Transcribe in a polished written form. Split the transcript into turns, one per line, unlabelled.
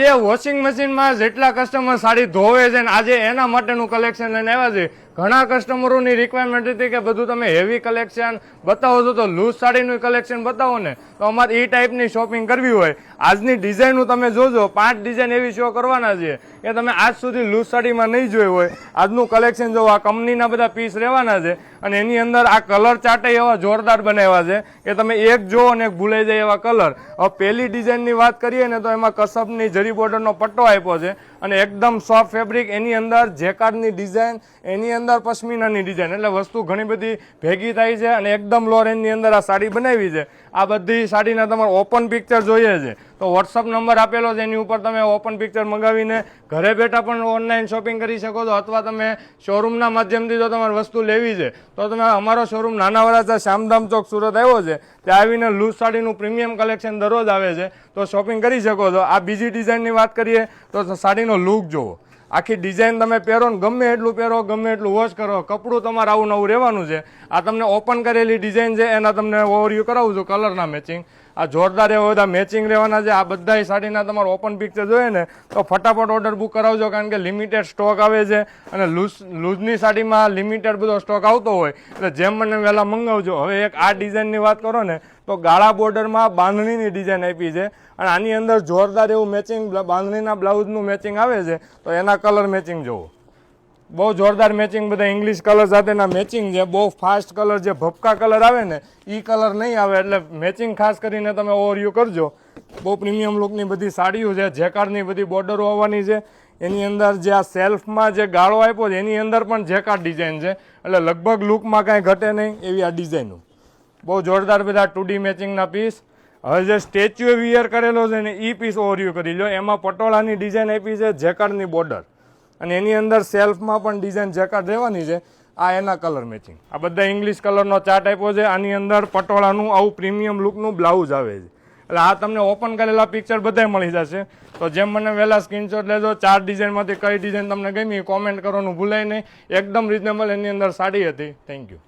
એ washing મશીનમાં જેટલા customer sari ધોવે છે ને આજે એના માટેનું કલેક્શન લઈને આવ્યા છે. ઘણા કસ્ટમરોની રિક્વાયરમેન્ટ હતી કે બધું તમે હેવી કલેક્શન બતાવો છો તો લૂઝ સાડીનું કલેક્શન બતાવો ને, તો અમારે એ ટાઈપની શોપિંગ કરવી હોય આજની ડિઝાઇનનું તમે જોજો. 5 ડિઝાઇન એવી શો કરવાના છે કે તમે આજ સુધી લૂઝ સાડીમાં નહીં જોઈ હોય. આજનું કલેક્શન જોવો, આ કંપનીના બધા પીસ રહેવાના છે અને એની અંદર આ કલર ચાર્ટ એવા જોરદાર બનાવ્યા છે કે તમે એક જો અને એક ભૂલાઈ જાય એવા કલર. હવે પહેલી ડિઝાઇનની વાત કરીએ ને તો એમાં કસબની જરી બોર્ડરનો પટ્ટો આપ્યો છે અને એકદમ સોફ્ટ ફેબ્રિક, એની અંદર જેકાર્ડની ડિઝાઇન, એની અંદર પશ્મિનાની ડિઝાઇન, એટલે વસ્તુ ઘણી બધી ભેગી થાય છે અને એકદમ લો રેન્જની અંદર આ સાડી બનાવી છે. આ બધી સાડીના તમારે ઓપન પિક્ચર જોઈએ છે તો વોટ્સઅપ નંબર આપેલો છે, એની ઉપર તમે ઓપન પિક્ચર મંગાવીને ઘરે બેઠા પણ ઓનલાઈન શોપિંગ કરી શકો છો. અથવા તમે શોરૂમના માધ્યમથી જો તમારે વસ્તુ લેવી છે તો તમે અમારો શોરૂમ નાના વરાછા શ્યામધામ ચોક સુરત આવ્યો છે, ત્યાં આવીને લૂઝ સાડીનું પ્રીમિયમ કલેક્શન દરરોજ આવે છે તો શોપિંગ કરી શકો છો. આ બીજી ડિઝાઇનની વાત કરીએ તો સાડીનો લુક જુઓ. આખી ડિઝાઇન તમે પહેરો ને ગમે એટલું પહેરો, ગમે એટલું વોશ કરો, કપડું તમારે આવું નવું રહેવાનું છે. આ તમને ઓપન કરેલી ડિઝાઇન છે, એના તમને ઓવરવ્યૂ કરાવું છું કલરના મેચિંગ. આ જોરદાર એવા બધા મેચિંગ રહેવાના છે. આ બધા સાડીના તમારે ઓપન પિક્ચર જોઈએ ને તો ફટાફટ ઓર્ડર બુક કરાવજો, કારણ કે લિમિટેડ સ્ટોક આવે છે અને લૂઝની સાડીમાં લિમિટેડ બધો સ્ટોક આવતો હોય એટલે જેમ મને વહેલા મંગાવજો. હવે એક આ ડિઝાઇનની વાત કરો ને તો ગાળા બોર્ડરમાં બાંધણીની ડિઝાઇન આપી છે અને આની અંદર જોરદાર એવું મેચિંગ બાંધણીના બ્લાઉઝનું મેચિંગ આવે છે તો એના કલર મેચિંગ જુઓ. બહુ જોરદાર મેચિંગ, બધા ઇંગ્લિશ કલર સાથેના મેચિંગ છે. બહુ ફાસ્ટ કલર, જે ભપકા કલર આવે ને એ કલર નહીં આવે, એટલે મેચિંગ ખાસ કરીને તમે ઓવરવ્યૂ કરજો. બહુ પ્રીમિયમ લુકની બધી સાડીઓ છે, જેકાર્ડની બધી બોર્ડરો આવવાની છે. એની અંદર જે આ સેલ્ફમાં જે ગાળો આપ્યો છે એની અંદર પણ જેકાર્ડ ડિઝાઇન છે, એટલે લગભગ લુકમાં કાંઈ ઘટે નહીં એવી આ ડિઝાઇનો. બહુ જોરદાર બધા 2D મેચિંગના પીસ. હવે જે સ્ટેચ્યુએ વિયર કરેલો છે ને એ પીસ ઓવરવ્યૂ કરી લો. એમાં પટોળાની ડિઝાઇન આપી છે, જેકાર્ડની બોર્ડર, અને એની અંદર સેલ્ફમાં પણ ડિઝાઇન જેકાર્ડ રહેવાની છે. આ એના કલર મેચિંગ. આ બધા ઇંગ્લિશ કલરનો ચાર્ટ આપ્યો છે. આની અંદર પટોળાનું આવું પ્રીમિયમ લુકનું બ્લાઉઝ આવે છે. એટલે આ તમને ઓપન કરેલા પિક્ચર બધા મળી જશે. તો જેમ મને વહેલા સ્ક્રીનશોટ લેજો. 4 ડિઝાઇનમાંથી કઈ ડિઝાઇન તમને ગમી કોમેન્ટ કરવાનું ભૂલાય નહીં. એકદમ રિઝનેબલ એની અંદર સાડી હતી. Thank you.